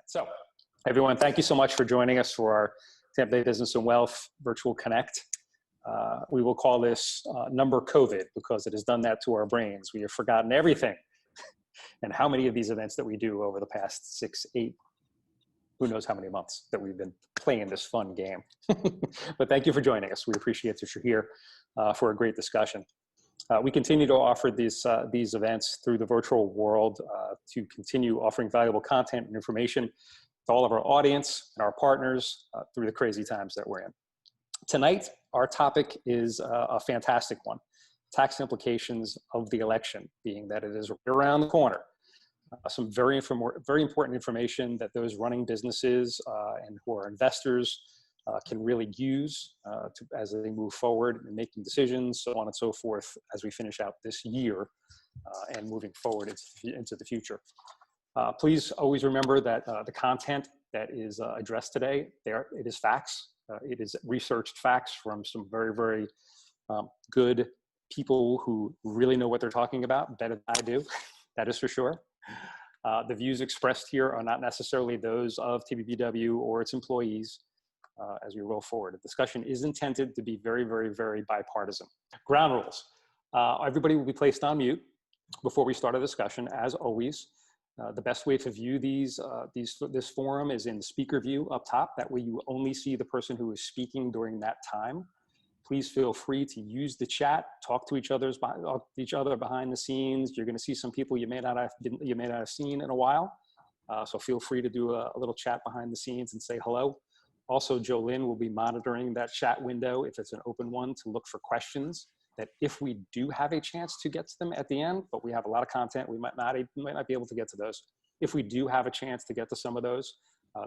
So, everyone, thank you so much for joining us for our Tampa Bay Business and Wealth Virtual Connect. We will call this number COVID because it has done that to our brains. We have forgotten everything and how many of these events that we do over the past 6, 8, who knows how many months that we've been playing this fun game. But thank you for joining us. We appreciate that you're here for a great discussion. We continue to offer these events through the virtual world to continue offering valuable content and information to all of our audience and our partners through the crazy times that we're in. Tonight, our topic is a fantastic one: tax implications of the election, being that it is around the corner. Some very important information that those running businesses and who are investors can really use as they move forward in making decisions, so on and so forth, as we finish out this year and moving forward into the future. Please always remember that the content that is addressed today, it is facts. It is researched facts from some very, very good people who really know what they're talking about, better than I do, that is for sure. The views expressed here are not necessarily those of TBBW or its employees as we roll forward. The discussion is intended to be very, very, very bipartisan. Ground rules. Everybody will be placed on mute before we start a discussion, as always. The best way to view this forum is in the speaker view up top. That way you only see the person who is speaking during that time. Please feel free to use the chat, talk to each other behind the scenes. You're going to see some people you may not have seen in a while. So feel free to do a little chat behind the scenes and say hello. Also, Jolynn will be monitoring that chat window if it's an open one to look for questions that if we do have a chance to get to them at the end, but we have a lot of content, we might not be able to get to those. If we do have a chance to get to some of those,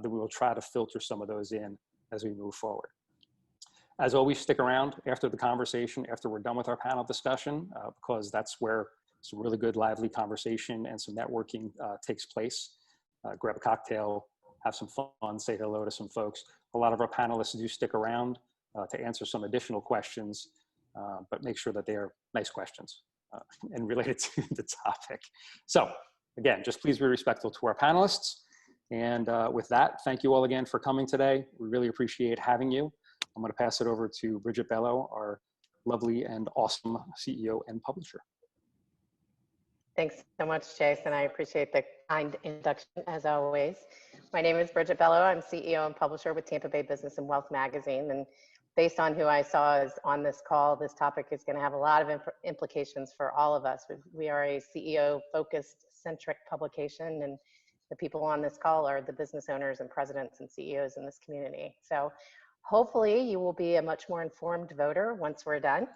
then we will try to filter some of those in as we move forward. As always, stick around after the conversation, after we're done with our panel discussion, because that's where some really good, lively conversation and some networking takes place. Grab a cocktail, have some fun, say hello to some folks. A lot of our panelists do stick around to answer some additional questions, but make sure that they are nice questions and related to the topic. So again, just please be respectful to our panelists. And with that, thank you all again for coming today. We really appreciate having you. I'm going to pass it over to Bridget Bello, our lovely and awesome CEO and publisher. Thanks so much, Jason. I appreciate the kind introduction, as always. My name is Bridget Bello. I'm CEO and publisher with Tampa Bay Business and Wealth magazine. And based on who I saw is on this call, this topic is going to have a lot of implications for all of us. We are a CEO-focused, centric publication, and the people on this call are the business owners and presidents and CEOs in this community. So hopefully you will be a much more informed voter once we're done.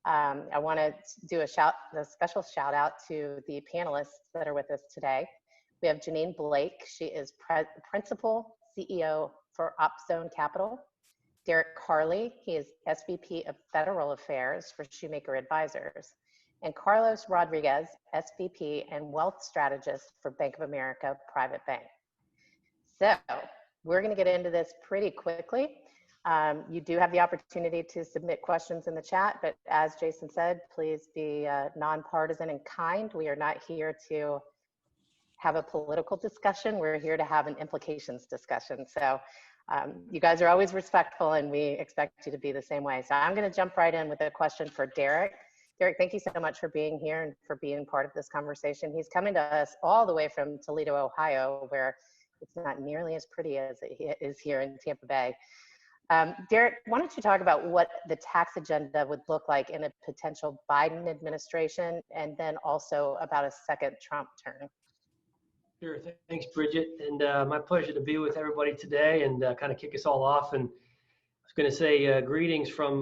I want to do a special shout out to the panelists that are with us today. We have Jeanine Blake. She is Principal CEO for OppZone Capital. Derek Harley, he is SVP of Federal Affairs for Shumaker Advisors. And Carlos Rodriguez, SVP and Wealth Strategist for Bank of America Private Bank. So we're going to get into this pretty quickly. You do have the opportunity to submit questions in the chat, but as Jason said, please be nonpartisan and kind. We are not here to have a political discussion. We're here to have an implications discussion. So you guys are always respectful, and we expect you to be the same way. So I'm going to jump right in with a question for Derek. Derek, thank you so much for being here and for being part of this conversation. He's coming to us all the way from Toledo, Ohio, where it's not nearly as pretty as it is here in Tampa Bay. Derek, why don't you talk about what the tax agenda would look like in a potential Biden administration, and then also about a second Trump term? Sure, thanks, Bridget, and my pleasure to be with everybody today and kind of kick us all off. And I was going to say greetings from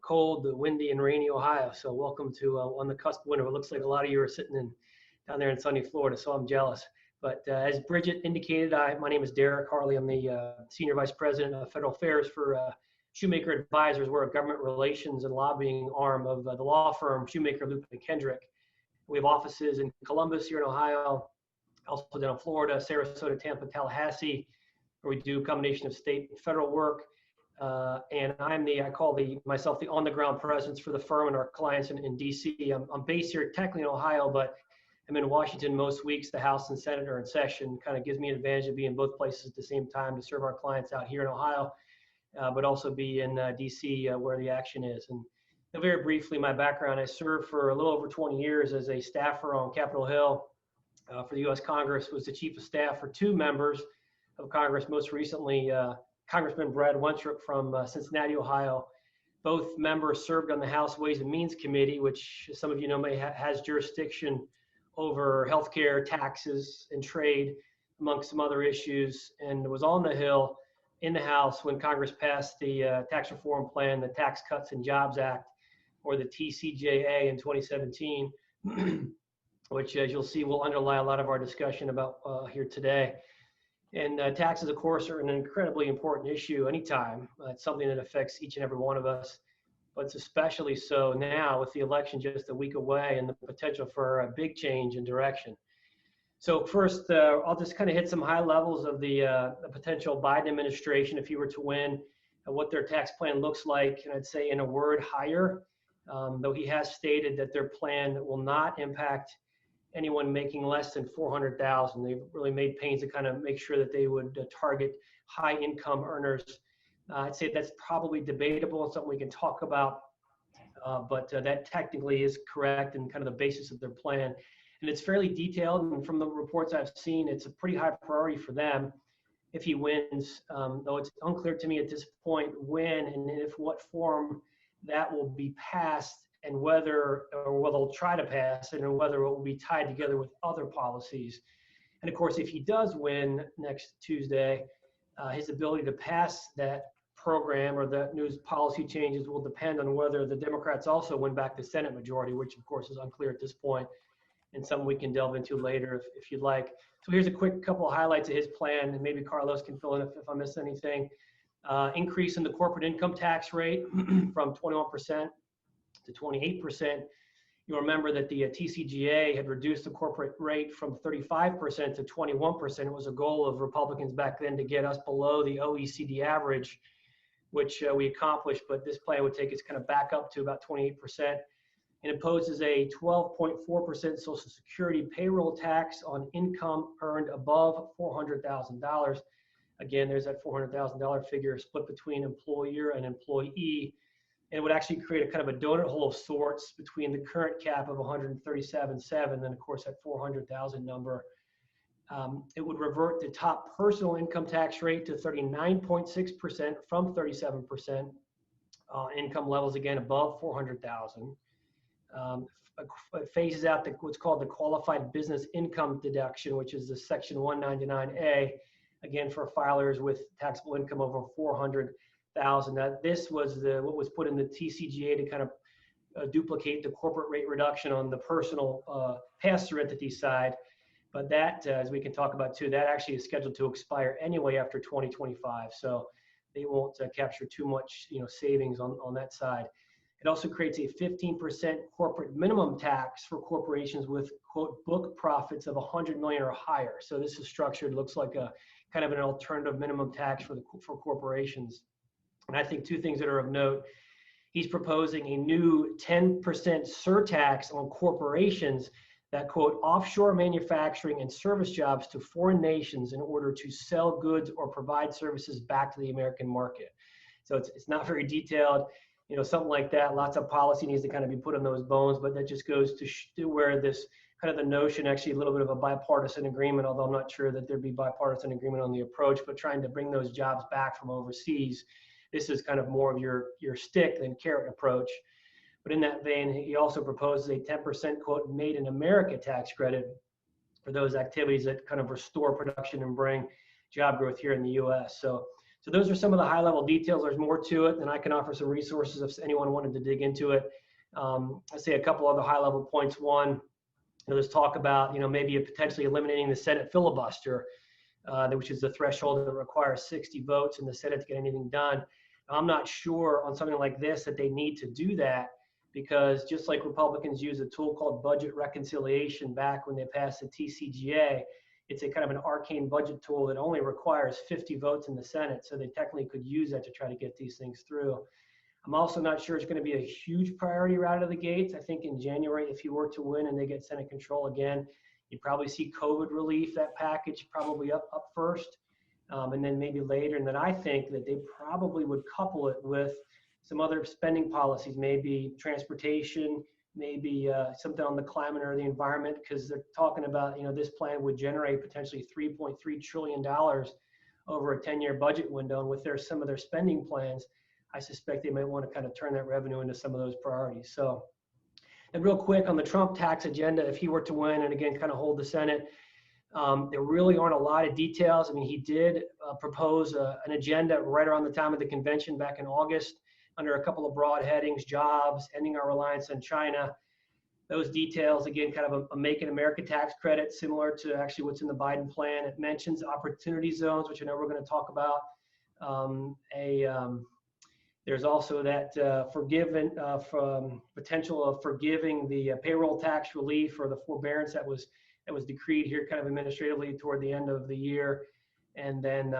cold, windy, and rainy Ohio. So welcome to on the cusp of winter. It looks like a lot of you are sitting down there in sunny Florida, so I'm jealous. But as Bridget indicated, my name is Derek Harley. I'm the Senior Vice President of Federal Affairs for Shumaker Advisors. We're a government relations and lobbying arm of the law firm Shumaker, Lupin & Kendrick. We have offices in Columbus here in Ohio, also down in Florida, Sarasota, Tampa, Tallahassee, where we do a combination of state and federal work. And I call myself the on-the-ground presence for the firm and our clients in DC. I'm based here technically in Ohio, but I'm in Washington most weeks. The House and Senate are in session. Kind of gives me an advantage of being in both places at the same time to serve our clients out here in Ohio, but also be in DC where the action is. And very briefly, my background, I served for a little over 20 years as a staffer on Capitol Hill for the U.S. Congress, was the chief of staff for 2 members of Congress, most recently Congressman Brad Winthrop from Cincinnati, Ohio. Both members served on the House Ways and Means Committee, which some of you know has jurisdiction over healthcare, taxes, and trade, amongst some other issues, and was on the Hill in the House when Congress passed the tax reform plan, the Tax Cuts and Jobs Act, or the TCJA in 2017, which, as you'll see, will underlie a lot of our discussion about here today. And taxes, of course, are an incredibly important issue anytime. It's something that affects each and every one of us, but it's especially so now with the election just a week away and the potential for a big change in direction. So first, I'll just kind of hit some high levels of the potential Biden administration if he were to win, and what their tax plan looks like. And I'd say in a word, higher, though he has stated that their plan will not impact anyone making less than $400,000. They've really made pains to kind of make sure that they would target high income earners. I'd say that's probably debatable and something we can talk about, but that technically is correct and kind of the basis of their plan. And it's fairly detailed, and from the reports I've seen, it's a pretty high priority for them if he wins, though it's unclear to me at this point when and if what form that will be passed, and whether, or what they'll try to pass, and whether it will be tied together with other policies. And of course, if he does win next Tuesday, his ability to pass that program or the news policy changes will depend on whether the Democrats also win back the Senate majority, which of course is unclear at this point, and something we can delve into later if you'd like. So here's a quick couple of highlights of his plan, and maybe Carlos can fill in if I miss anything. Increase in the corporate income tax rate from 21% to 28%. You'll remember that the TCJA had reduced the corporate rate from 35% to 21%. It was a goal of Republicans back then to get us below the OECD average, which we accomplished, but this plan would take us kind of back up to about 28%. And imposes a 12.4% Social Security payroll tax on income earned above $400,000. Again, there's that $400,000 figure split between employer and employee. And it would actually create a kind of a donut hole of sorts between the current cap of 137.7 and of course that 400,000 number. It would revert the top personal income tax rate to 39.6% from 37%. Income levels again above 400,000. It phases out what's called the qualified business income deduction, which is the section 199A, again for filers with taxable income over 400,000. Now, this was what was put in the TCJA to kind of duplicate the corporate rate reduction on the personal pass-through entity side. But that, as we can talk about too, that actually is scheduled to expire anyway after 2025. So they won't capture too much, savings on that side. It also creates a 15% corporate minimum tax for corporations with quote book profits of 100 million or higher. So this is structured, looks like a kind of an alternative minimum tax for corporations. And I think two things that are of note: he's proposing a new 10% surtax on corporations that quote offshore manufacturing and service jobs to foreign nations in order to sell goods or provide services back to the American market. So it's not very detailed. Something like that, lots of policy needs to kind of be put on those bones, but that just goes to where this kind of the notion, actually a little bit of a bipartisan agreement, although I'm not sure that there'd be bipartisan agreement on the approach, but trying to bring those jobs back from overseas. This is kind of more of your stick than carrot approach. But in that vein, he also proposes a 10% quote made in America tax credit for those activities that kind of restore production and bring job growth here in the US. So those are some of the high level details. There's more to it, and I can offer some resources if anyone wanted to dig into it. I say a couple other high level points. One, there's talk about maybe potentially eliminating the Senate filibuster, which is the threshold that requires 60 votes in the Senate to get anything done. I'm not sure on something like this that they need to do that, because just like Republicans use a tool called budget reconciliation back when they passed the TCJA, it's a kind of an arcane budget tool that only requires 50 votes in the Senate. So they technically could use that to try to get these things through. I'm also not sure it's going to be a huge priority right out of the gates. I think in January, if he were to win and they get Senate control again, you'd probably see COVID relief, that package probably up first, and then maybe later. And then I think that they probably would couple it with some other spending policies, maybe transportation, maybe something on the climate or the environment, because they're talking about, this plan would generate potentially $3.3 trillion over a 10-year budget window. And with some of their spending plans, I suspect they might want to kind of turn that revenue into some of those priorities. So, and real quick on the Trump tax agenda, if he were to win and again kind of hold the Senate, there really aren't a lot of details. I mean, he did propose an agenda right around the time of the convention back in August under a couple of broad headings: jobs, ending our reliance on China. Those details, again, kind of a Make in America tax credit, similar to actually what's in the Biden plan. It mentions opportunity zones, which I know we're going to talk about. There's also that from potential of forgiving the payroll tax relief or the forbearance that was decreed here kind of administratively toward the end of the year. And then,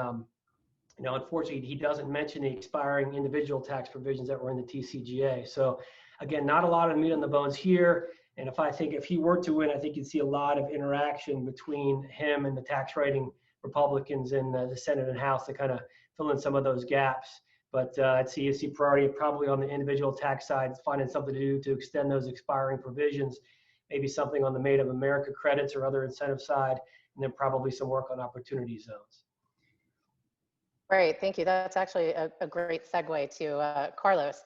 unfortunately, he doesn't mention the expiring individual tax provisions that were in the TCJA. So again, not a lot of meat on the bones here. And if he were to win, I think you'd see a lot of interaction between him and the tax writing Republicans in the Senate and House to kind of fill in some of those gaps. But I'd see priority probably on the individual tax side, finding something to do to extend those expiring provisions, maybe something on the Made of America credits or other incentive side, and then probably some work on opportunity zones. Great, thank you. That's actually a great segue to Carlos.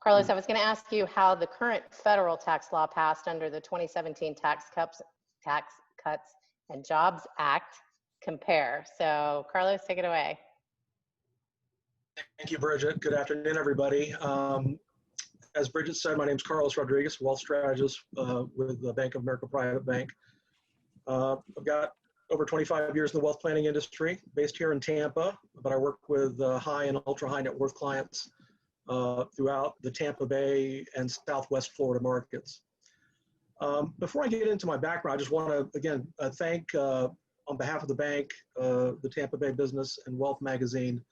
Carlos, I was going to ask you how the current federal tax law passed under the 2017 Tax Cuts and Jobs Act compare. So Carlos, take it away. Thank you, Bridget. Good afternoon, everybody. As Bridget said, my name is Carlos Rodriguez, wealth strategist with the Bank of America Private Bank. I've got over 25 years in the wealth planning industry, based here in Tampa, but I work with high and ultra high net worth clients throughout the Tampa Bay and Southwest Florida markets. Before I get into my background, I just want to, again, thank, on behalf of the bank, the Tampa Bay Business and Wealth magazine,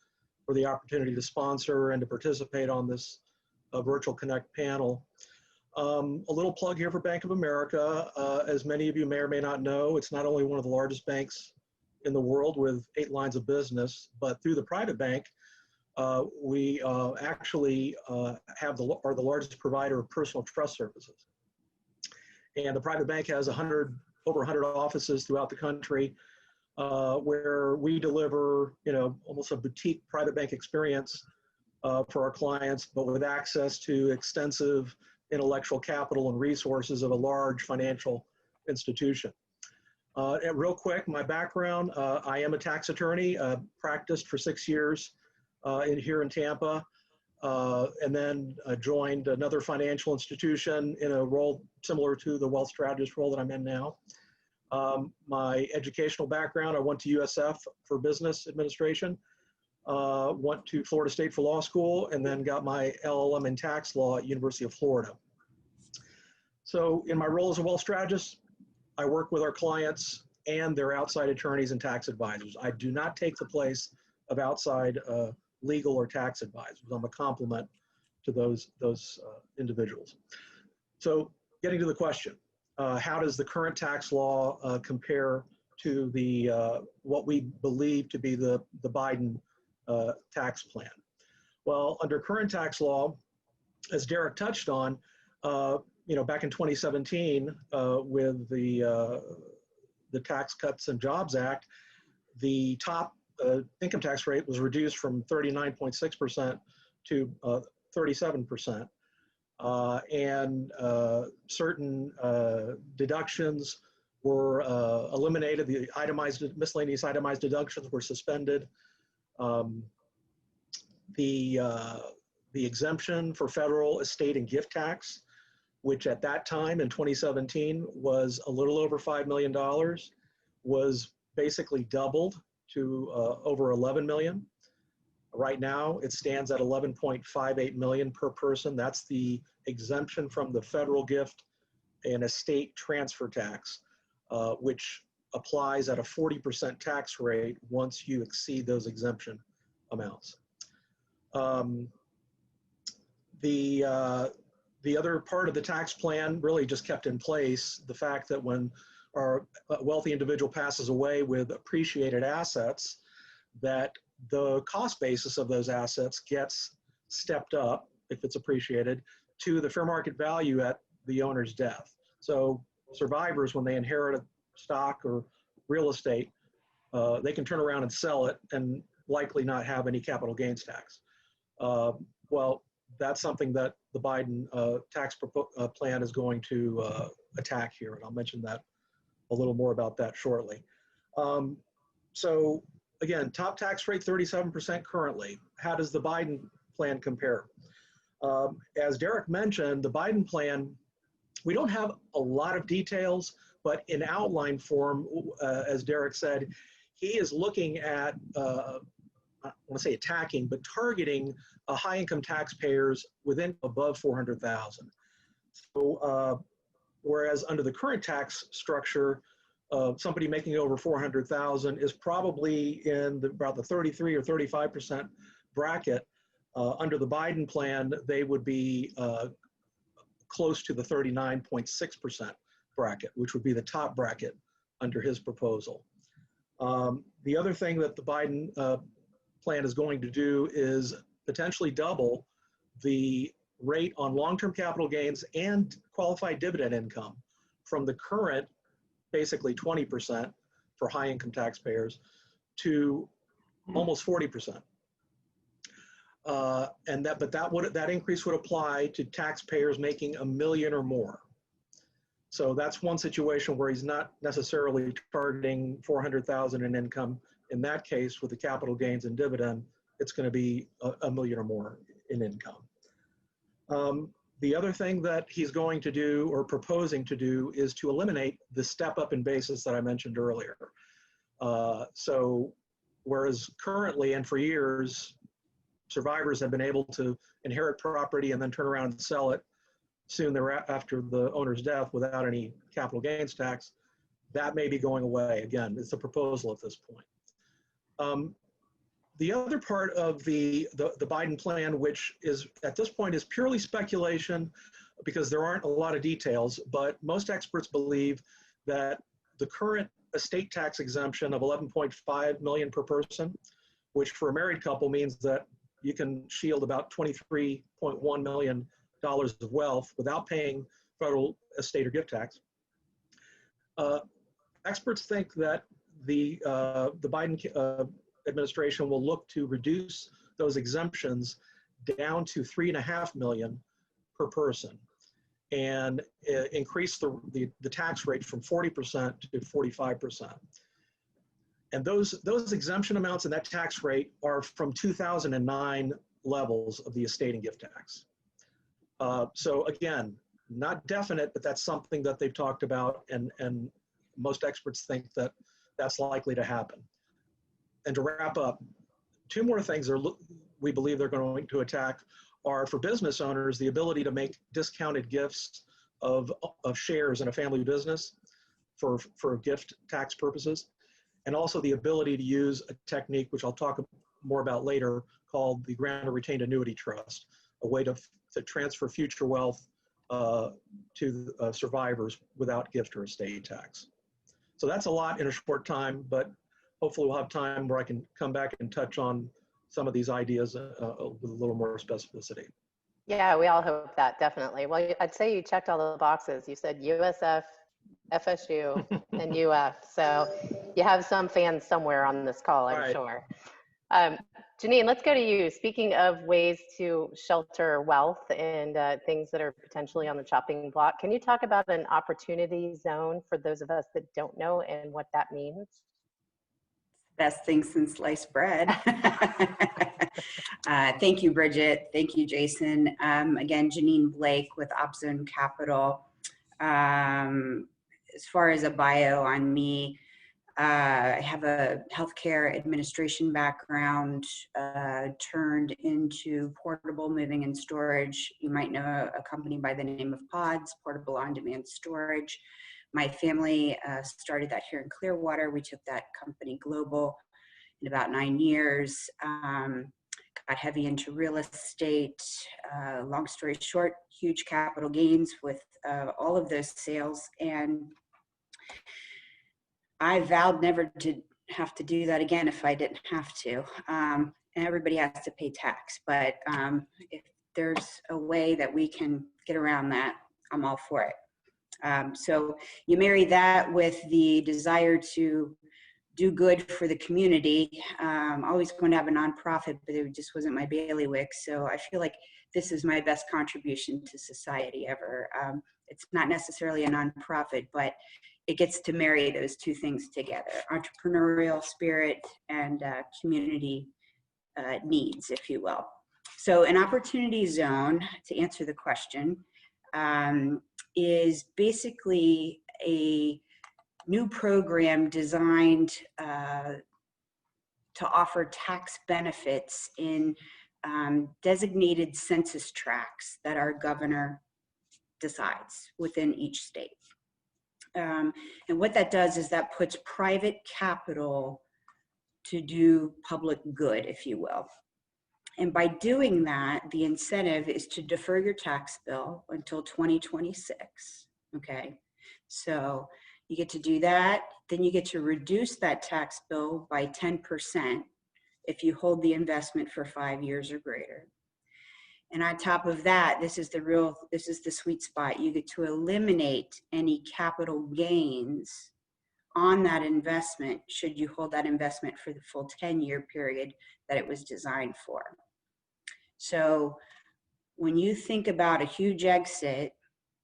for the opportunity to sponsor and to participate on this Virtual Connect panel. A little plug here for Bank of America. As many of you may or may not know, it's not only one of the largest banks in the world with 8 lines of business, but through the private bank, we actually are the largest provider of personal trust services. And the private bank has over 100 offices throughout the country, where we deliver, almost a boutique private bank experience for our clients, but with access to extensive intellectual capital and resources of a large financial institution. And real quick, my background, I am a tax attorney, practiced for 6 years here in Tampa, and then joined another financial institution in a role similar to the wealth strategist role that I'm in now. My educational background, I went to USF for business administration, went to Florida State for law school, and then got my LLM in tax law at University of Florida. So in my role as a wealth strategist, I work with our clients and their outside attorneys and tax advisors. I do not take the place of outside legal or tax advisors. I'm a complement to those individuals. So getting to the question. How does the current tax law compare to the what we believe to be the Biden tax plan? Well, under current tax law, as Derek touched on, back in 2017, with the Tax Cuts and Jobs Act, the top income tax rate was reduced from 39.6% to 37%. And certain deductions were eliminated. The miscellaneous itemized deductions were suspended. The exemption for federal estate and gift tax, which at that time in 2017 was a little over $5 million, was basically doubled to over 11 million. Right now, it stands at 11.58 million per person. That's the exemption from the federal gift and estate transfer tax, which applies at a 40% tax rate once you exceed those exemption amounts. The other part of the tax plan really just kept in place the fact that when our wealthy individual passes away with appreciated assets, that the cost basis of those assets gets stepped up, if it's appreciated, to the fair market value at the owner's death. So survivors, when they inherit a stock or real estate, they can turn around and sell it and likely not have any capital gains tax. Well, that's something that the Biden tax plan is going to attack here, and I'll mention that a little more about that shortly. So again, top tax rate 37% currently. How does the Biden plan compare? As Derek mentioned, the Biden plan, we don't have a lot of details, but in outline form, as Derek said, he is looking at, I want to say attacking, but targeting high income taxpayers within above 400,000. So whereas under the current tax structure, somebody making over 400,000 is probably in about the 33 or 35% bracket. Under the Biden plan, they would be close to the 39.6% bracket, which would be the top bracket under his proposal. The other thing that the Biden plan is going to do is potentially double the rate on long-term capital gains and qualified dividend income from the current basically 20% for high income taxpayers to almost 40%. And that increase would apply to taxpayers making $1 million or more. So that's one situation where he's not necessarily targeting 400,000 in income. In that case, with the capital gains and dividend, it's going to be $1 million or more in income. The other thing that he's going to do or proposing to do is to eliminate the step up in basis that I mentioned earlier. So whereas currently and for years, survivors have been able to inherit property and then turn around and sell it soon thereafter the owner's death without any capital gains tax, that may be going away. Again, it's a proposal at this point. The other part of the Biden plan, which is at this point is purely speculation because there aren't a lot of details, but most experts believe that the current estate tax exemption of $11.5 million per person, which for a married couple means that you can shield about $23.1 million of wealth without paying federal estate or gift tax. Experts think that the Biden administration will look to reduce those exemptions down to $3.5 million per person and increase the tax rate from 40% to 45%. And those exemption amounts and that tax rate are from 2009 levels of the estate and gift tax. So again, not definite, but that's something that they've talked about, and most experts think that that's likely to happen. And to wrap up, two more things we believe they're going to attack are for business owners, the ability to make discounted gifts of shares in a family business for gift tax purposes, and also the ability to use a technique, which I'll talk more about later, called the Grantor Retained Annuity Trust, a way to transfer future wealth to survivors without gift or estate tax. So that's a lot in a short time, but hopefully we'll have time where I can come back and touch on some of these ideas with a little more specificity. Yeah, we all hope that, definitely. Well, I'd say you checked all the boxes. You said USF, FSU, and UF. So you have some fans somewhere on this call, I'm sure. Jeanine, let's go to you. Speaking of ways to shelter wealth and things that are potentially on the chopping block, can you talk about an opportunity zone for those of us that don't know and what that means? Best thing since sliced bread. Thank you, Bridget. Thank you, Jason. Again, Jeanine Blake with OppZone Capital. As far as a bio on me, I have a healthcare administration background, turned into portable moving and storage. You might know a company by the name of PODS, Portable On-Demand Storage. My family started that here in Clearwater. We took that company global in about 9 years. got heavy into real estate. Long story short, huge capital gains with all of those sales. And I vowed never to have to do that again if I didn't have to. And everybody has to pay tax, but if there's a way that we can get around that, I'm all for it. So you marry that with the desire to do good for the community. I always going to have a nonprofit, but it just wasn't my bailiwick. So I feel like this is my best contribution to society ever. It's not necessarily a nonprofit, but it gets to marry those two things together: entrepreneurial spirit and community needs, if you will. So an opportunity zone, to answer the question, is basically a new program designed to offer tax benefits in designated census tracts that our governor decides within each state. And what that does is that puts private capital to do public good, if you will. And by doing that, the incentive is to defer your tax bill until 2026, okay? So you get to do that, then you get to reduce that tax bill by 10% if you hold the investment for 5 years or greater. And on top of that, this is the sweet spot. You get to eliminate any capital gains on that investment should you hold that investment for the full 10-year period that it was designed for. So when you think about a huge exit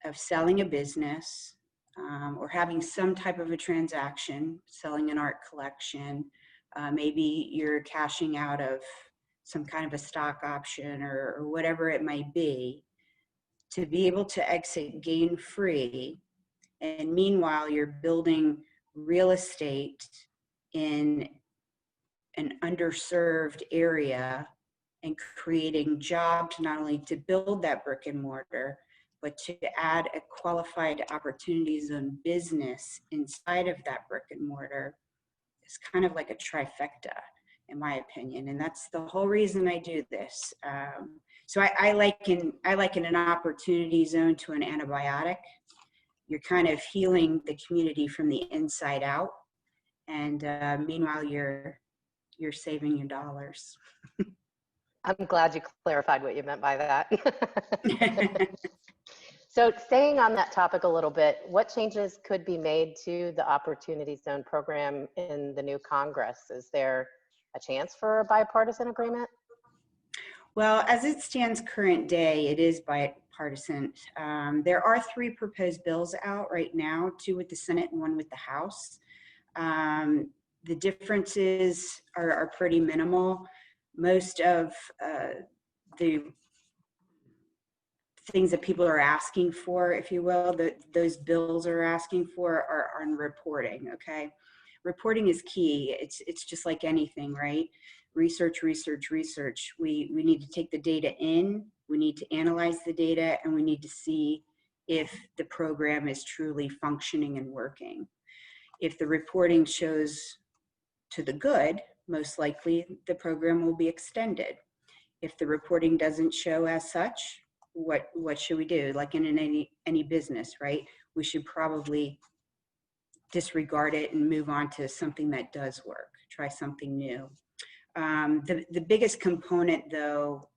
of selling a business or having some type of a transaction, selling an art collection, maybe you're cashing out of some kind of a stock option or whatever it might be, to be able to exit gain-free, and meanwhile you're building real estate in an underserved area and creating jobs not only to build that brick and mortar, but to add a qualified opportunity zone business inside of that brick and mortar, is kind of like a trifecta, in my opinion. And that's the whole reason I do this. So I liken an opportunity zone to an antibiotic. You're kind of healing the community from the inside out. And meanwhile, you're saving your dollars. I'm glad you clarified what you meant by that. So staying on that topic a little bit, what changes could be made to the Opportunity Zone program in the new Congress? Is there a chance for a bipartisan agreement? Well, as it stands current day, it is bipartisan. There are 3 proposed bills out right now, 2 with the Senate and 1 with the House. The differences are pretty minimal. Most of the things that people are asking for, if you will, that those bills are asking for are on reporting, okay? Reporting is key. It's just like anything, right? Research, research, research. We need to take the data in, we need to analyze the data, and we need to see if the program is truly functioning and working. If the reporting shows to the good, most likely the program will be extended. If the reporting doesn't show as such, what should we do? Like in any business, right? We should probably disregard it and move on to something that does work. Try something new. The biggest component, though,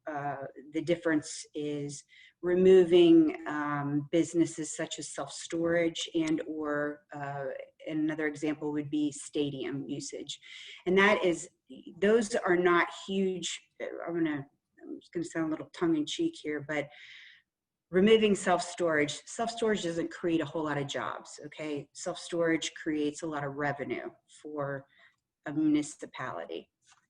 the difference is removing businesses such as self-storage and or another example would be stadium usage. And that is, those are not huge. I'm just going to sound a little tongue-in-cheek here, but removing self-storage doesn't create a whole lot of jobs, okay? Self-storage creates a lot of revenue for a municipality,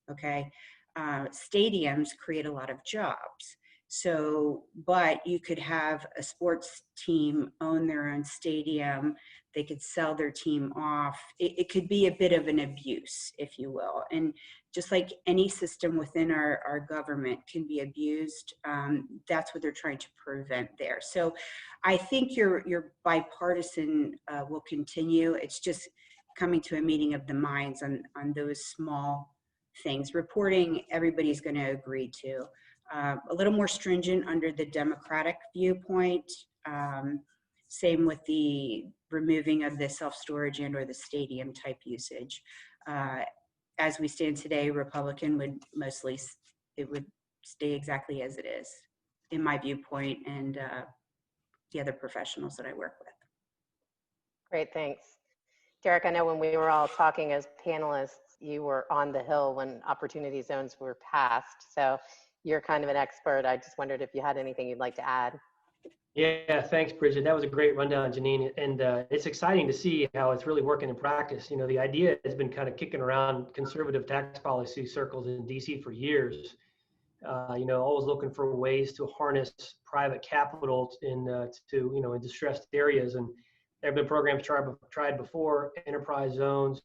okay? Stadiums create a lot of jobs. So, but you could have a sports team own their own stadium. They could sell their team off. It could be a bit of an abuse, if you will. And just like any system within our government can be abused, that's what they're trying to prevent there. So I think your bipartisan will continue. It's just coming to a meeting of the minds on those small things. Reporting, everybody's going to agree to. A little more stringent under the Democratic viewpoint. Same with the removing of the self-storage and or the stadium type usage. As we stand today, Republican would mostly, it would stay exactly as it is, in my viewpoint, and the other professionals that I work with. Great, thanks. Derek, I know when we were all talking as panelists, you were on the Hill when opportunity zones were passed. So you're kind of an expert. I just wondered if you had anything you'd like to add. Yeah, thanks, Bridget. That was a great rundown, Jeanine. And it's exciting to see how it's really working in practice. You know, the idea has been kind of kicking around conservative tax policy circles in DC for years. You know, always looking for ways to harness private capital in in distressed areas. And there have been programs tried before, enterprise zones,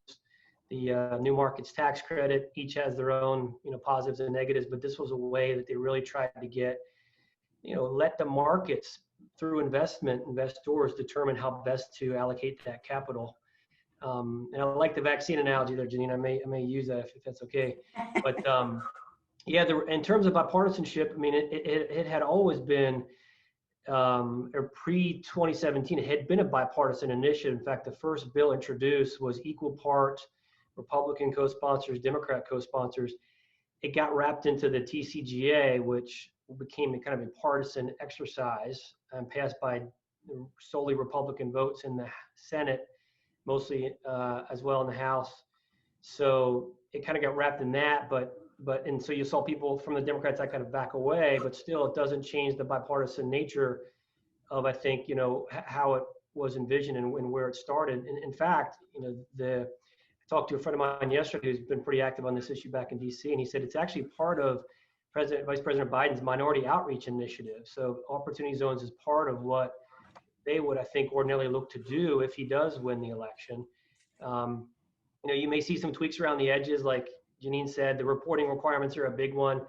the new markets tax credit. Each has their own positives and negatives, but this was a way that they really tried to get let the markets through investors determine how best to allocate that capital. And I like the vaccine analogy there, Jeanine. I may use that if that's okay. But yeah, in terms of bipartisanship, I mean, it had always been, or pre-2017, it had been a bipartisan initiative. In fact, the first bill introduced was equal part Republican co-sponsors, Democrat co-sponsors. It got wrapped into the TCGA, which became a kind of a partisan exercise and passed by solely Republican votes in the Senate, mostly as well in the House. So it kind of got wrapped in that, and so you saw people from the Democrats that kind of back away, but still it doesn't change the bipartisan nature of, I think, how it was envisioned and where it started. And in fact, I talked to a friend of mine yesterday who's been pretty active on this issue back in DC, and he said it's actually part of Vice President Biden's minority outreach initiative. So opportunity zones is part of what they would, I think, ordinarily look to do if he does win the election. You may see some tweaks around the edges, like Jeanine said. The reporting requirements are a big one.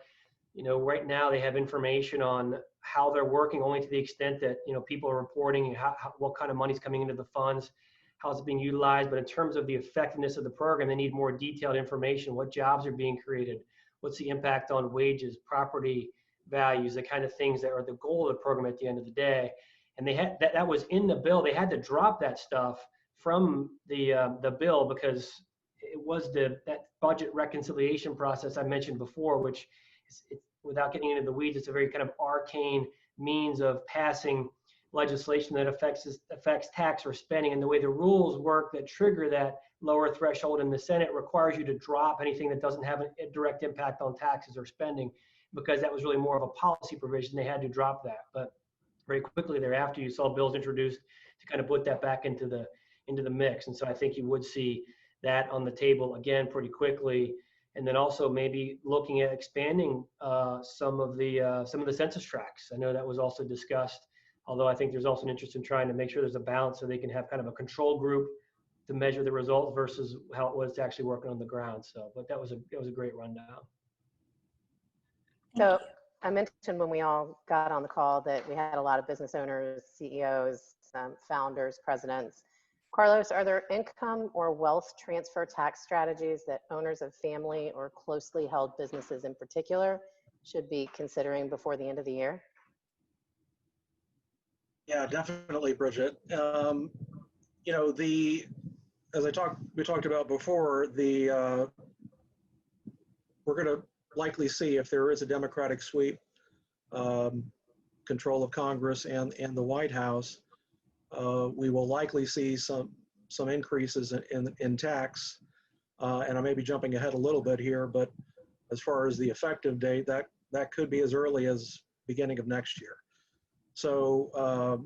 Right now they have information on how they're working only to the extent that people are reporting what kind of money's coming into the funds, how it's being utilized. But in terms of the effectiveness of the program, they need more detailed information. What jobs are being created? What's the impact on wages, property values, the kind of things that are the goal of the program at the end of the day. And they had that was in the bill. They had to drop that stuff from the bill because it was that budget reconciliation process I mentioned before, which without getting into the weeds, it's a very kind of arcane means of passing legislation that affects tax or spending. And the way the rules work that trigger that lower threshold in the Senate requires you to drop anything that doesn't have a direct impact on taxes or spending, because that was really more of a policy provision. They had to drop that. But very quickly thereafter, you saw bills introduced to kind of put that back into the mix. And so I think you would see that on the table again pretty quickly. And then also maybe looking at expanding some of the census tracts. I know that was also discussed, although I think there's also an interest in trying to make sure there's a balance so they can have kind of a control group to measure the results versus how it was actually working on the ground. So, but that was a great rundown. So I mentioned when we all got on the call that we had a lot of business owners, CEOs, founders, presidents. Carlos, are there income or wealth transfer tax strategies that owners of family or closely held businesses in particular should be considering before the end of the year? Yeah, definitely, Bridget. As we talked about before, we're going to likely see, if there is a Democratic sweep, control of Congress and the White House, we will likely see some increases in tax. And I may be jumping ahead a little bit here, but as far as the effective date, that could be as early as beginning of next year. So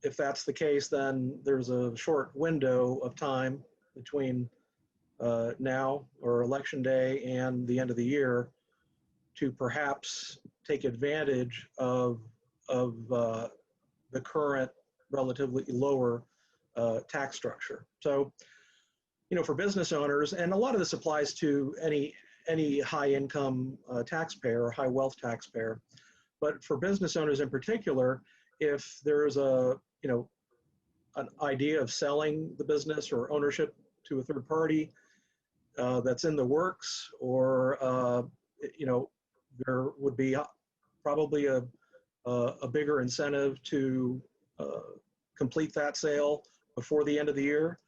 if that's the case, then there's a short window of time between now or election day and the end of the year to perhaps take advantage of the current relatively lower tax structure. So, for business owners, and a lot of this applies to any high income taxpayer or high wealth taxpayer, but for business owners in particular, if there's an idea of selling the business or ownership to a third party, that's in the works, or there would be probably a bigger incentive to complete that sale before the end of the year,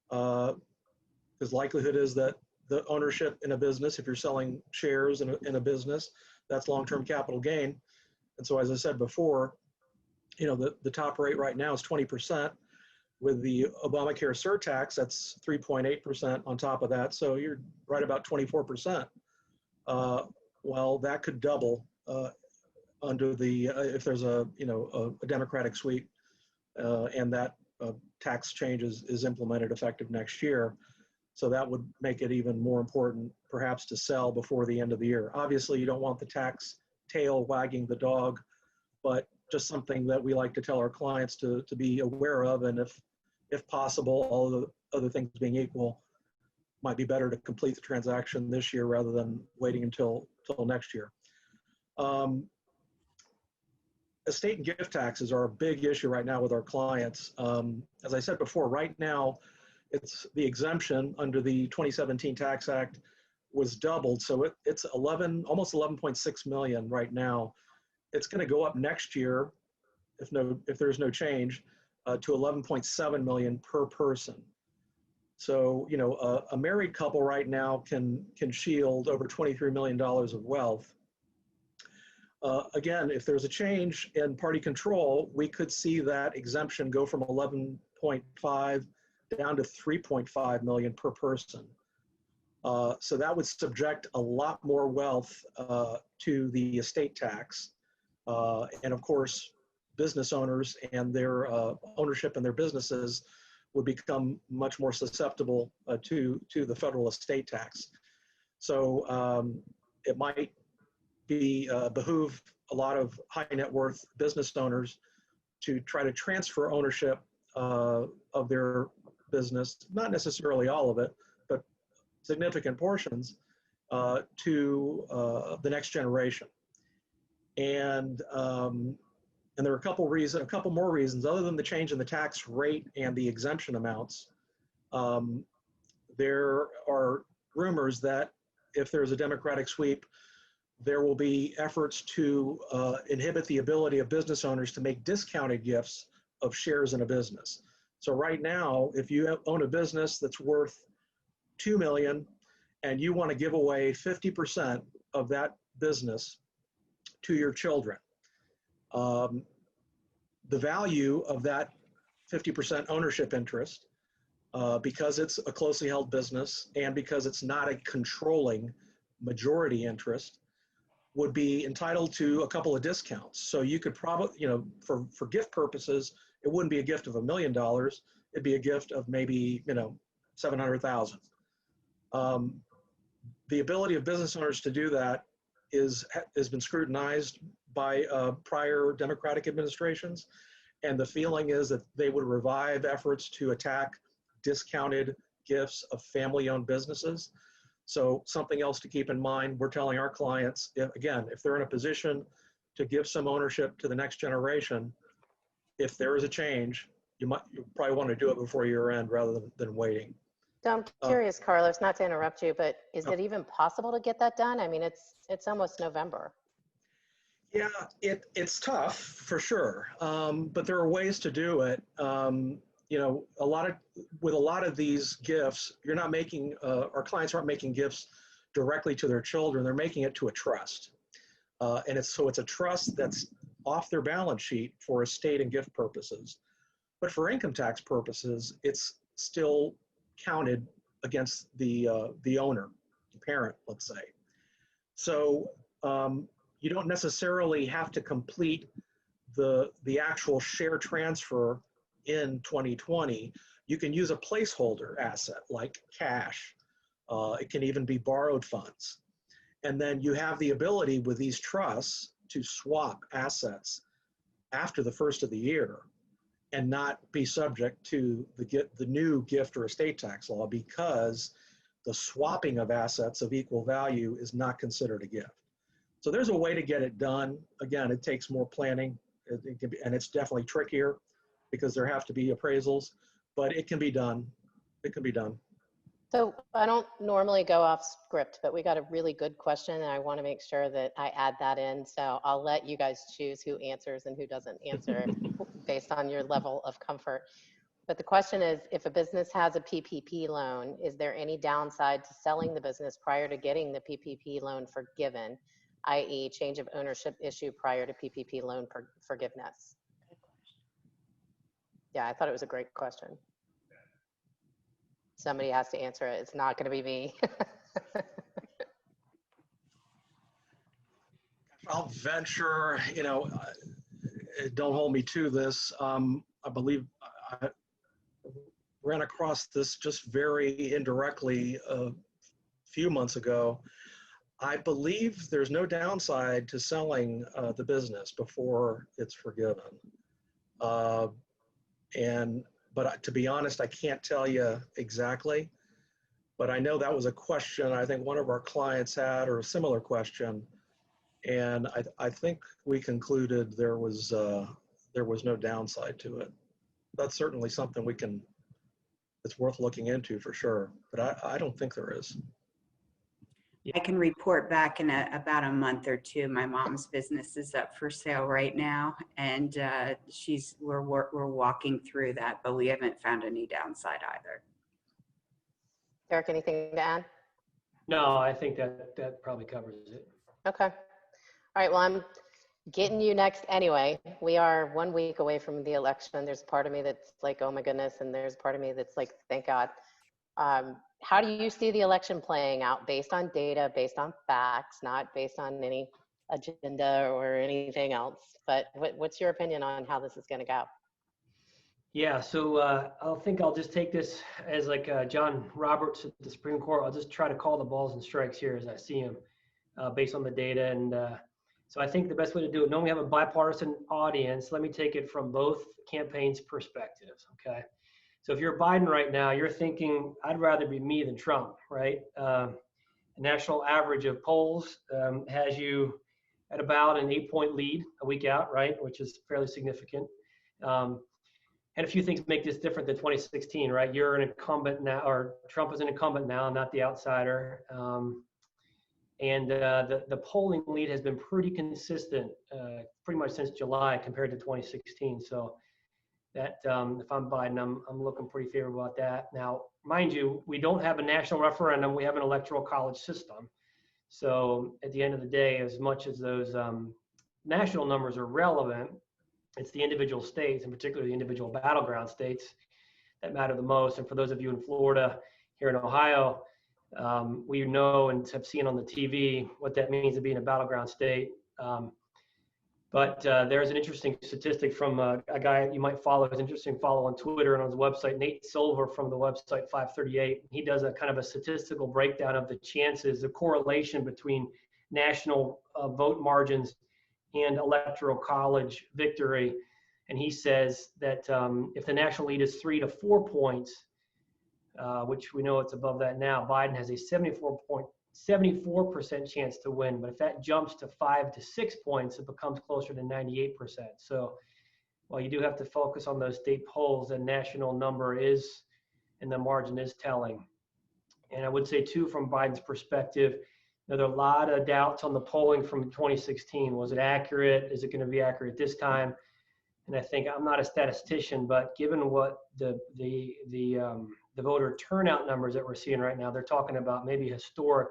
because likelihood is that the ownership in a business, if you're selling shares in a business, that's long-term capital gain. And so, as I said before, the top rate right now is 20%. With the Obamacare surtax, that's 3.8% on top of that. So you're right about 24%. Well, that could double under the if there's a Democratic sweep, and that tax change is implemented effective next year. So that would make it even more important, perhaps, to sell before the end of the year. Obviously, you don't want the tax tail wagging the dog, but just something that we like to tell our clients to be aware of, and if possible, all of the other things being equal, might be better to complete the transaction this year rather than waiting until next year. Estate and gift taxes are a big issue right now with our clients. As I said before, right now, it's the exemption under the 2017 Tax Act was doubled, so it's almost 11.6 million right now. It's going to go up next year, if there's no change, to 11.7 million per person. So a married couple right now can shield over $23 million of wealth. Again, if there's a change in party control, we could see that exemption go from 11.5 down to 3.5 million per person. So that would subject a lot more wealth to the estate tax. And of course, business owners and their ownership in their businesses would become much more susceptible to the federal estate tax. So it might behoove a lot of high net worth business owners to try to transfer ownership of their business, not necessarily all of it, but significant portions, to the next generation. And there are a couple more reasons other than the change in the tax rate and the exemption amounts. There are rumors that if there's a Democratic sweep, there will be efforts to inhibit the ability of business owners to make discounted gifts of shares in a business. So right now, if you own a business that's worth $2 million and you want to give away 50% of that business to your children, the value of that 50% ownership interest, because it's a closely held business and because it's not a controlling majority interest, would be entitled to a couple of discounts. So you could probably, for gift purposes, it wouldn't be a gift of $1 million. It'd be a gift of maybe, 700,000. The ability of business owners to do that has been scrutinized by prior Democratic administrations. And the feeling is that they would revive efforts to attack discounted gifts of family-owned businesses. So something else to keep in mind, we're telling our clients, if they're in a position to give some ownership to the next generation, if there is a change, you probably want to do it before year end rather than waiting. So I'm curious, Carlos, not to interrupt you, but is it even possible to get that done? I mean, it's almost November. Yeah, it's tough for sure, but there are ways to do it. With a lot of these gifts, you're not making, our clients aren't making gifts directly to their children. They're making it to a trust. And it's a trust that's off their balance sheet for estate and gift purposes. But for income tax purposes, it's still counted against the owner, the parent, let's say. So you don't necessarily have to complete the actual share transfer in 2020. You can use a placeholder asset like cash. It can even be borrowed funds. And then you have the ability with these trusts to swap assets after the first of the year and not be subject to the new gift or estate tax law, because the swapping of assets of equal value is not considered a gift. So there's a way to get it done. Again, it takes more planning, and it's definitely trickier because there have to be appraisals, but it can be done. It can be done. So I don't normally go off script, but we got a really good question and I want to make sure that I add that in. So I'll let you guys choose who answers and who doesn't answer based on your level of comfort. But the question is, if a business has a PPP loan, is there any downside to selling the business prior to getting the PPP loan forgiven, i.e. change of ownership issue prior to PPP loan forgiveness? Yeah, I thought it was a great question. Somebody has to answer it. It's not going to be me. I'll venture, don't hold me to this. I believe I ran across this just very indirectly a few months ago. I believe there's no downside to selling the business before it's forgiven. But to be honest, I can't tell you exactly, but I know that was a question I think one of our clients had, or a similar question. And I think we concluded there was no downside to it. That's certainly something it's worth looking into for sure, but I don't think there is. I can report back in about a month or two. My mom's business is up for sale right now, and we're walking through that, but we haven't found any downside either. Derek, anything to add? No, I think that probably covers it. Okay. All right. Well, I'm getting you next anyway. We are 1 week away from the election. There's a part of me that's like, oh my goodness, and there's a part of me that's like, thank God. How do you see the election playing out based on data, based on facts, not based on any agenda or anything else? But what's your opinion on how this is going to go? Yeah, so I'll just take this as like John Roberts at the Supreme Court. I'll just try to call the balls and strikes here as I see them based on the data. And so I think the best way to do it, knowing we have a bipartisan audience, let me take it from both campaigns' perspectives, okay? So if you're Biden right now, you're thinking, I'd rather be me than Trump, right? The national average of polls has you at about an 8-point lead a week out, right? Which is fairly significant. And a few things make this different than 2016, right? You're an incumbent now, or Trump is an incumbent now, not the outsider. And the polling lead has been pretty consistent, pretty much since July compared to 2016. So that if I'm Biden, I'm looking pretty favorable about that. Now, mind you, we don't have a national referendum. We have an electoral college system. So at the end of the day, as much as those national numbers are relevant, it's the individual states, and particularly the individual battleground states, that matter the most. And for those of you in Florida, here in Ohio, we know and have seen on the TV what that means to be in a battleground state. But there's an interesting statistic from a guy you might follow. It's an interesting follow on Twitter and on his website, Nate Silver from the website 538. He does a kind of a statistical breakdown of the chances, the correlation between national vote margins and electoral college victory. And he says that if the national lead is 3 to 4 points, which we know it's above that now, Biden has a 74% chance to win. But if that jumps to 5 to 6 points, it becomes closer to 98%. So while you do have to focus on those state polls, the national number is, and the margin is telling. And I would say too, from Biden's perspective, there are a lot of doubts on the polling from 2016. Was it accurate? Is it going to be accurate this time? And I think, I'm not a statistician, but given what the voter turnout numbers that we're seeing right now, they're talking about maybe historic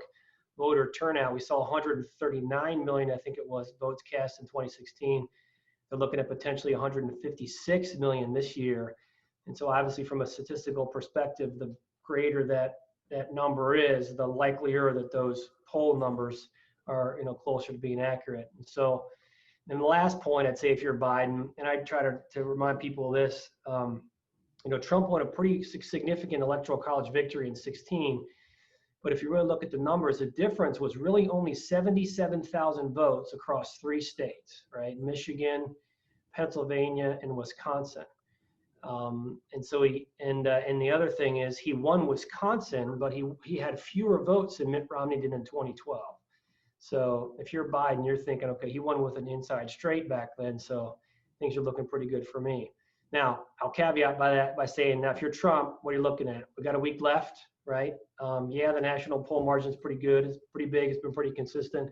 voter turnout. We saw 139 million, I think it was, votes cast in 2016. They're looking at potentially 156 million this year. And so obviously from a statistical perspective, the greater that number is, the likelier that those poll numbers are, closer to being accurate. And so, and the last point, I'd say if you're Biden, and I try to remind people of this, Trump won a pretty significant electoral college victory in 2016. But if you really look at the numbers, the difference was really only 77,000 votes across 3 states, right? Michigan, Pennsylvania, and Wisconsin. And so and the other thing is he won Wisconsin, but he had fewer votes than Mitt Romney did in 2012. So if you're Biden, you're thinking, okay, he won with an inside straight back then, so things are looking pretty good for me. Now, I'll caveat by that by saying, now if you're Trump, what are you looking at? We got a week left. right? Yeah, the national poll margin is pretty good. It's pretty big. It's been pretty consistent.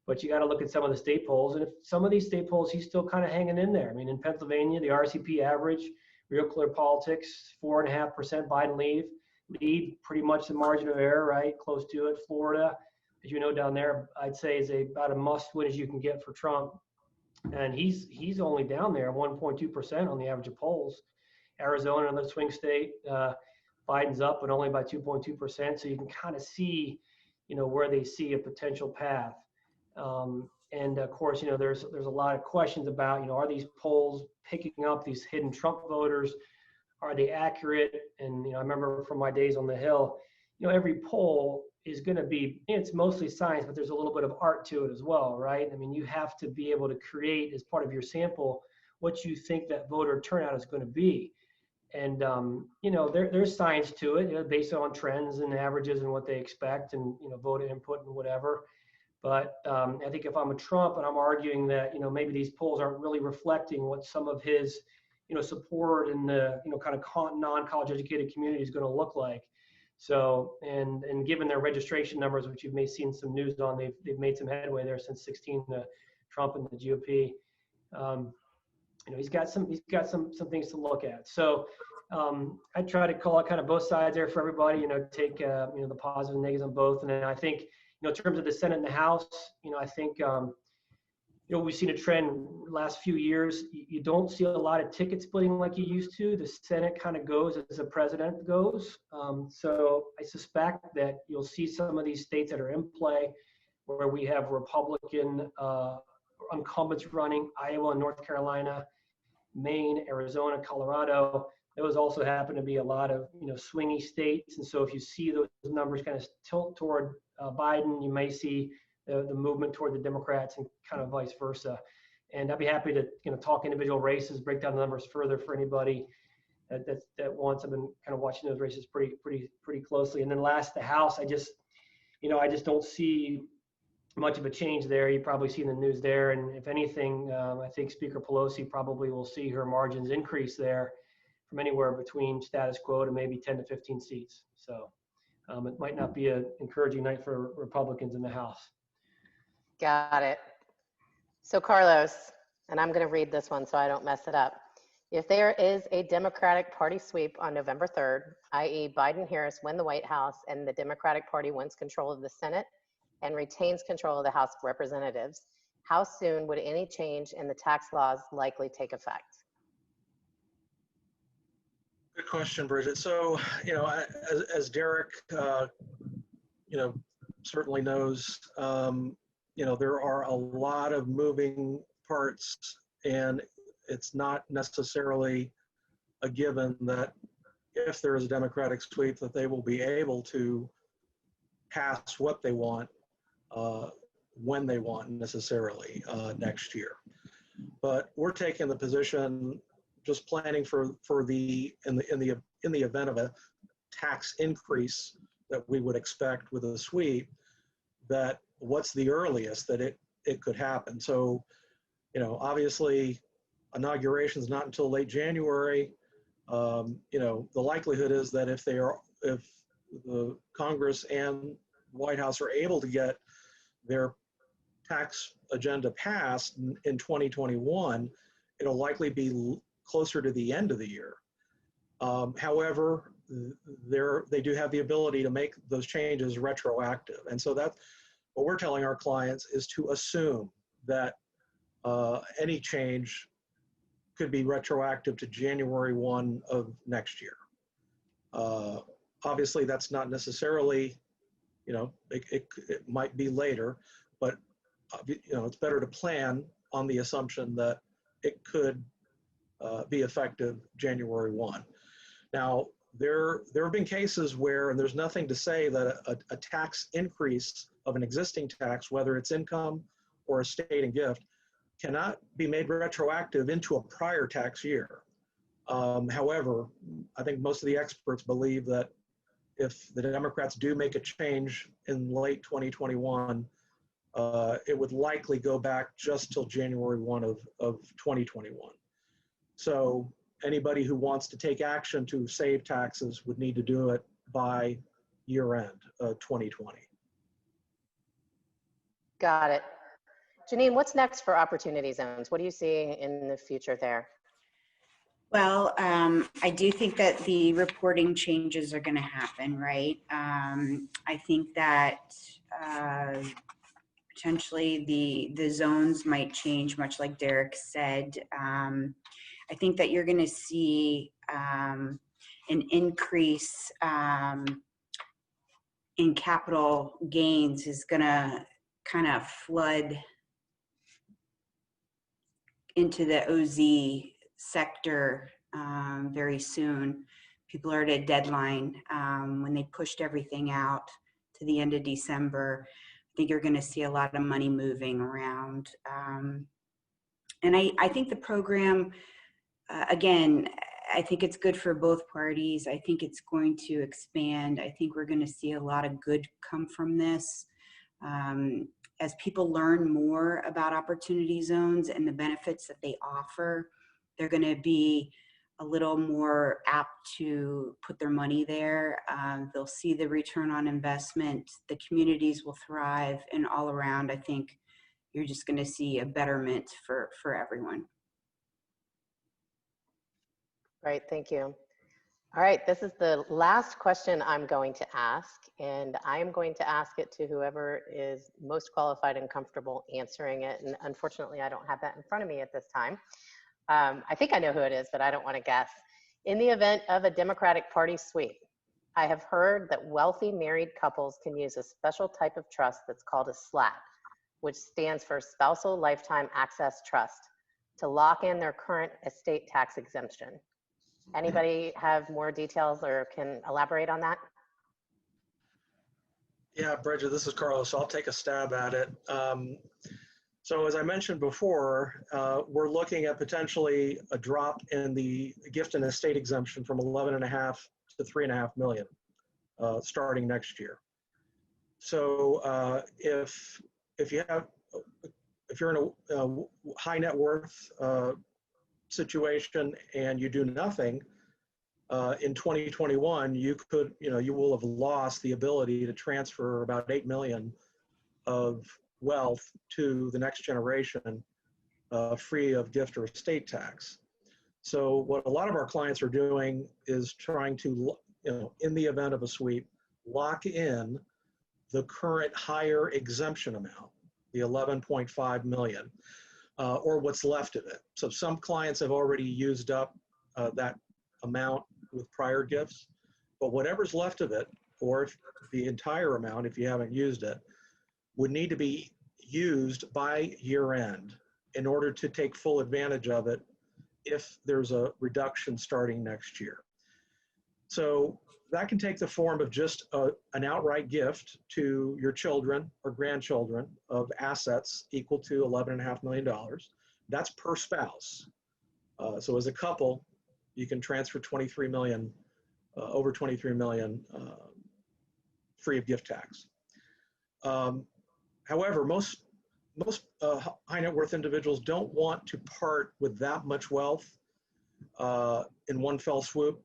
But you got to look at some of the state polls. And if some of these state polls, he's still kind of hanging in there. I mean, in Pennsylvania, the RCP average, Real Clear Politics, 4.5% Biden lead, pretty much the margin of error, right? Close to it. Florida, as you know, down there, I'd say is about a must win as you can get for Trump. And he's only down there 1.2% on the average of polls. Arizona, another swing state, Biden's up, but only by 2.2%. So you can kind of see, where they see a potential path. And of course, there's a lot of questions about, are these polls picking up these hidden Trump voters? Are they accurate? And, I remember from my days on the Hill, every poll is going to be, it's mostly science, but there's a little bit of art to it as well, right? I mean, you have to be able to create as part of your sample what you think that voter turnout is going to be. And, there's science to it, based on trends and averages and what they expect and, voter input and whatever. But I think if I'm a Trump and I'm arguing that, maybe these polls aren't really reflecting what some of his, support in the, kind of non-college educated community is going to look like. So, and given their registration numbers, which you may have seen some news on, they've made some headway there since 16 to Trump and the GOP. He's got some things to look at. So I try to call out kind of both sides there for everybody, take, the positives and negatives on both. And then I think, in terms of the Senate and the House, I think, we've seen a trend last few years. You don't see a lot of ticket splitting like you used to. The Senate kind of goes as the president goes. So I suspect that you'll see some of these states that are in play where we have Republican incumbents running, Iowa and North Carolina, Maine, Arizona, Colorado. Those also happen to be a lot of, swingy states. And so if you see those numbers kind of tilt toward Biden, you may see the movement toward the Democrats and kind of vice versa. And I'd be happy to talk individual races, break down the numbers further for anybody that wants. I've been kind of watching those races pretty closely. And then last, the House, I just don't see much of a change there. You probably see in the news there. And if anything, I think Speaker Pelosi probably will see her margins increase there from anywhere between status quo to maybe 10 to 15 seats. So it might not be an encouraging night for Republicans in the House. Got it. So Carlos, and I'm going to read this one so I don't mess it up. If there is a Democratic Party sweep on November 3rd, i.e. Biden-Harris win the White House and the Democratic Party wins control of the Senate and retains control of the House of Representatives, how soon would any change in the tax laws likely take effect? Good question, Bridget. So, as Derek, certainly knows, there are a lot of moving parts, and it's not necessarily a given that if there is a Democratic sweep that they will be able to pass what they want when they want necessarily next year. But we're taking the position, just planning for the in the event of a tax increase that we would expect with a sweep, that what's the earliest that it could happen. So, obviously inauguration is not until late January. The likelihood is that if the Congress and White House are able to get their tax agenda passed in 2021, it'll likely be closer to the end of the year. However, they do have the ability to make those changes retroactive. And so that's what we're telling our clients, is to assume that any change could be retroactive to January 1 of next year. Obviously, that's not necessarily, it might be later, but it's better to plan on the assumption that it could be effective January 1. Now, there have been cases where, and there's nothing to say that a tax increase of an existing tax, whether it's income or estate and gift, cannot be made retroactive into a prior tax year. However, I think most of the experts believe that if the Democrats do make a change in late 2021, it would likely go back just till January 1 of 2021. So anybody who wants to take action to save taxes would need to do it by year end 2020. Got it. Jeanine, what's next for opportunity zones? What do you see in the future there? Well, I do think that the reporting changes are going to happen, right? I think that potentially the zones might change, much like Derek said. I think that you're going to see an increase in capital gains is going to kind of flood into the OZ sector very soon. People are at a deadline. When they pushed everything out to the end of December, I think you're going to see a lot of money moving around. And I think the program, again, I think it's good for both parties. I think it's going to expand. I think we're going to see a lot of good come from this. As people learn more about opportunity zones and the benefits that they offer, they're going to be a little more apt to put their money there. They'll see the return on investment. The communities will thrive, and all around, I think you're just going to see a betterment for everyone. Great, thank you. All right, this is the last question I'm going to ask, and I am going to ask it to whoever is most qualified and comfortable answering it. And unfortunately, I don't have that in front of me at this time. I think I know who it is, but I don't want to guess. In the event of a Democratic Party sweep, I have heard that wealthy married couples can use a special type of trust that's called a SLAT, which stands for Spousal Lifetime Access Trust, to lock in their current estate tax exemption. Anybody have more details or can elaborate on that? Yeah, Bridget, this is Carlos. I'll take a stab at it. So as I mentioned before, we're looking at potentially a drop in the gift and estate exemption from 11.5 to 3.5 million starting next year. So if you're in a high net worth situation and you do nothing in 2021, you will have lost the ability to transfer about 8 million of wealth to the next generation free of gift or estate tax. So what a lot of our clients are doing is trying to, in the event of a sweep, lock in the current higher exemption amount, the 11.5 million, or what's left of it. So some clients have already used up that amount with prior gifts, but whatever's left of it, or if the entire amount, if you haven't used it, would need to be used by year end in order to take full advantage of it if there's a reduction starting next year. So that can take the form of just an outright gift to your children or grandchildren of assets equal to $11.5 million. That's per spouse. So as a couple, you can transfer 23 million, over 23 million free of gift tax. However, most high net worth individuals don't want to part with that much wealth in one fell swoop.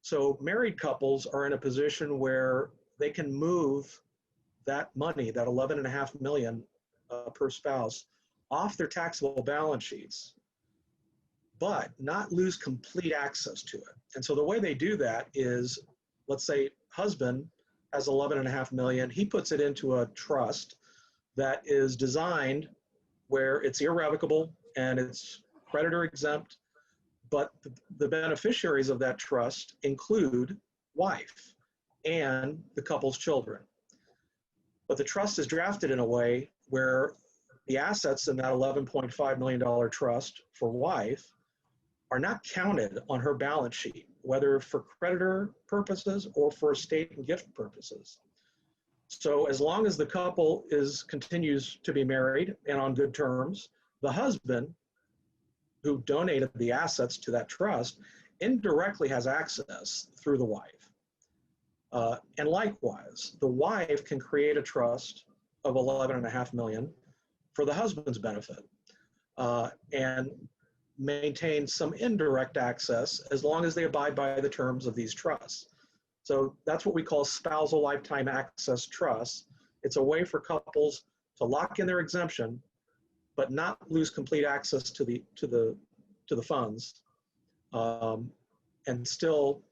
So married couples are in a position where they can move that money, that 11.5 million per spouse, off their taxable balance sheets, but not lose complete access to it. And so the way they do that is, let's say husband has 11.5 million, he puts it into a trust that is designed where it's irrevocable and it's creditor exempt, but the beneficiaries of that trust include wife and the couple's children. But the trust is drafted in a way where the assets in that $11.5 million trust for wife are not counted on her balance sheet, whether for creditor purposes or for estate and gift purposes. So as long as the couple continues to be married and on good terms, the husband who donated the assets to that trust indirectly has access through the wife. And likewise, the wife can create a trust of 11.5 million for the husband's benefit and maintain some indirect access as long as they abide by the terms of these trusts. So that's what we call spousal lifetime access trusts. It's a way for couples to lock in their exemption, but not lose complete access to the funds, and still,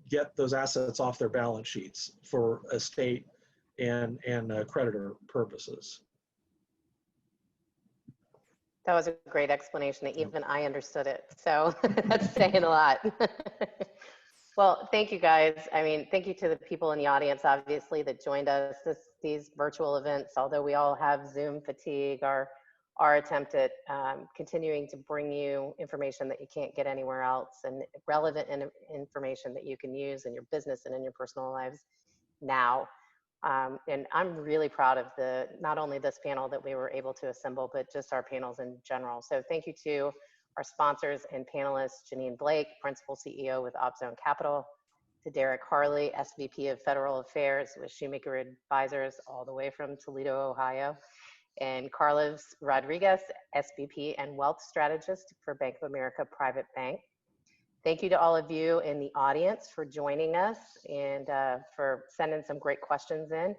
get those assets off their balance sheets for estate and creditor purposes. That was a great explanation that even I understood it. So that's saying a lot. Well, thank you guys. I mean, thank you to the people in the audience, obviously, that joined us. These virtual events, although we all have Zoom fatigue, our attempt at continuing to bring you information that you can't get anywhere else, and relevant information that you can use in your business and in your personal lives now. And I'm really proud of not only this panel that we were able to assemble, but just our panels in general. So thank you to our sponsors and panelists, Jeanine Blake, Principal CEO with OppZone Capital, to Derek Harley, SVP of Federal Affairs with Shumaker Advisors, all the way from Toledo, Ohio, and Carlos Rodriguez, SVP and Wealth Strategist for Bank of America Private Bank. Thank you to all of you in the audience for joining us and for sending some great questions in.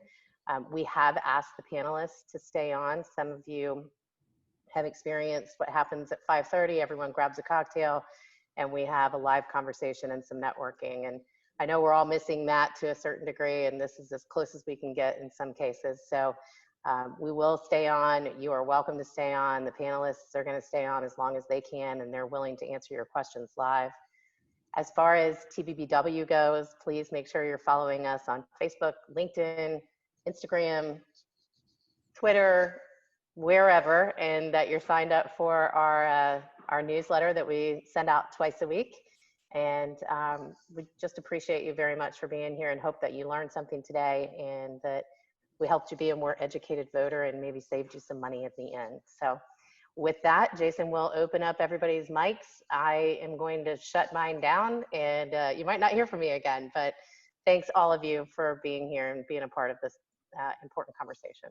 We have asked the panelists to stay on. Some of you have experienced what happens at 5:30. Everyone grabs a cocktail and we have a live conversation and some networking. And I know we're all missing that to a certain degree, and this is as close as we can get in some cases. So we will stay on. You are welcome to stay on. The panelists are going to stay on as long as they can, and they're willing to answer your questions live. As far as TBBW goes, please make sure you're following us on Facebook, LinkedIn, Instagram, Twitter, wherever, and that you're signed up for our newsletter that we send out twice a week. And we just appreciate you very much for being here and hope that you learned something today and that we helped you be a more educated voter and maybe saved you some money at the end. So with that, Jason will open up everybody's mics. I am going to shut mine down, and you might not hear from me again, but thanks all of you for being here and being a part of this important conversation.